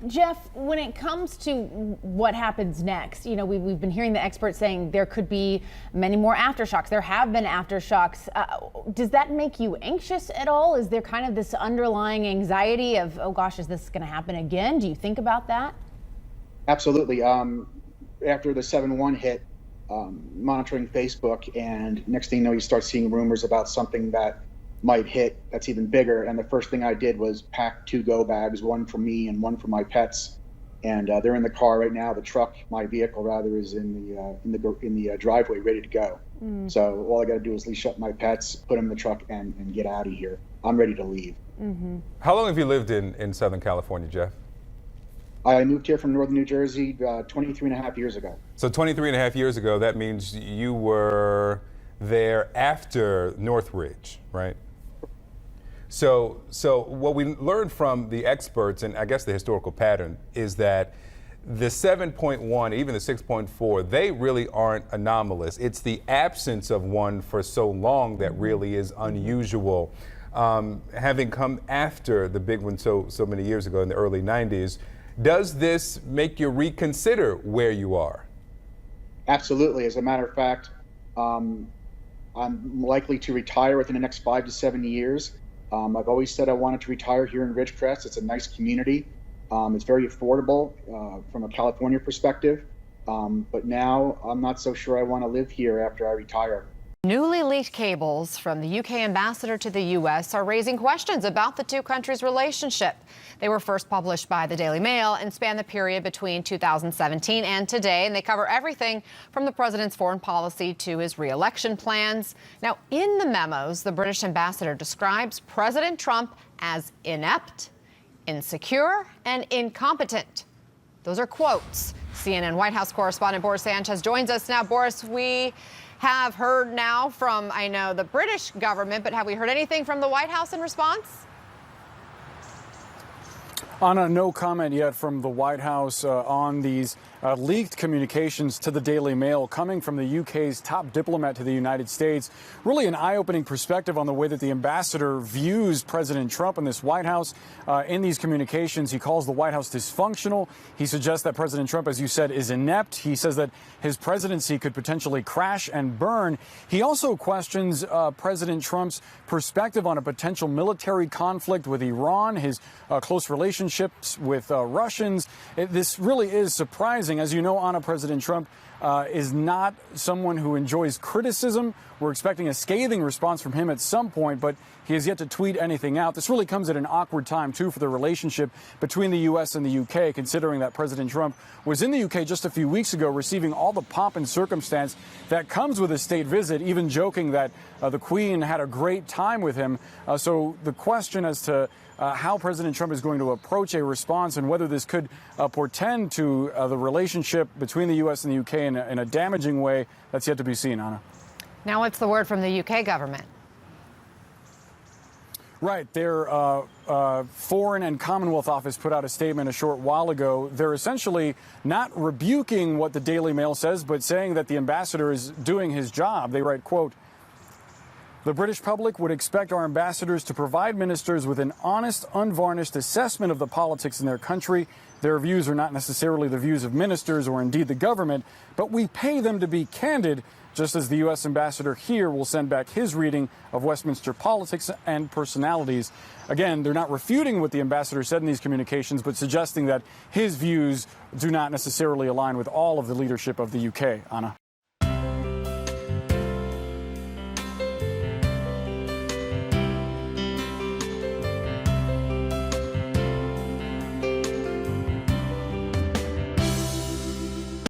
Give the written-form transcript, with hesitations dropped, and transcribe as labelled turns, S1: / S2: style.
S1: Jeff, when it comes to what happens next, we've been hearing the experts saying there could be many more aftershocks. There have been aftershocks. Does that make you anxious at all? Is there kind of this underlying anxiety of, oh gosh, is this going to happen again? Do you think about that?
S2: Absolutely. After the 7-1 hit, monitoring Facebook, and next thing you know, you start seeing rumors about something that might hit that's even bigger. And the first thing I did was pack 2 go bags, one for me and one for my pets. And they're in the car right now. The truck, my vehicle rather, is in the driveway, ready to go. So all I got to do is leash up my pets, put them in the truck, and get out of here. I'm ready to leave.
S3: How long have you lived in Southern California, Jeff?
S2: I moved here from northern New Jersey 23 and a half years ago.
S3: So 23 and a half years ago, that means you were there after Northridge, right? So what we learned from the experts, and I guess the historical pattern, is that the 7.1, even the 6.4, they really aren't anomalous. It's the absence of one for so long that really is unusual. Having come after the big one so many years ago in the early 90s, does this make you reconsider where you are?
S2: Absolutely. As a matter of fact, I'm likely to retire within the next 5 to 7 years. I've always said I wanted to retire here in Ridgecrest. It's a nice community. It's very affordable from a California perspective. But now I'm not so sure I want to live here after I retire.
S4: Newly leaked cables from the UK ambassador to the U.S. are raising questions about the two countries' relationship. They were first published by the Daily Mail and span the period between 2017 and today, and they cover everything from the president's foreign policy to his re-election plans. Now, in the memos, the British ambassador describes President Trump as inept, insecure, and incompetent. Those are quotes. CNN White House correspondent Boris Sanchez joins us now. Boris, we have heard now from, I know, the British government, but have we heard anything from the White House in response?
S5: Anna, no comment yet from the White House on these leaked communications to the Daily Mail coming from the UK's top diplomat to the United States. Really an eye-opening perspective on the way that the ambassador views President Trump in this White House. In these communications, he calls the White House dysfunctional. He suggests that President Trump, as you said, is inept. He says that his presidency could potentially crash and burn. He also questions President Trump's perspective on a potential military conflict with Iran, his close relationships with Russians. This really is surprising. As you know, Anna, President Trump is not someone who enjoys criticism. We're expecting a scathing response from him at some point, but he has yet to tweet anything out. This really comes at an awkward time, too, for the relationship between the U.S. and the U.K., considering that President Trump was in the U.K. just a few weeks ago, receiving all the pomp and circumstance that comes with a state visit, even joking that the Queen had a great time with him. So the question as to how President Trump is going to approach a response and whether this could portend to the relationship between the U.S. and the U.K. in a damaging way, that's yet to be seen, Anna.
S4: Now, what's the word from the UK government?
S5: Right. Their Foreign and Commonwealth Office put out a statement a short while ago. They're essentially not rebuking what the Daily Mail says, but saying that the ambassador is doing his job. They write, quote, "The British public would expect our ambassadors to provide ministers with an honest, unvarnished assessment of the politics in their country. Their views are not necessarily the views of ministers or indeed the government, but we pay them to be candid, just as the U.S. ambassador here will send back his reading of Westminster politics and personalities." Again, they're not refuting what the ambassador said in these communications, but suggesting that his views do not necessarily align with all of the leadership of the U.K., Anna.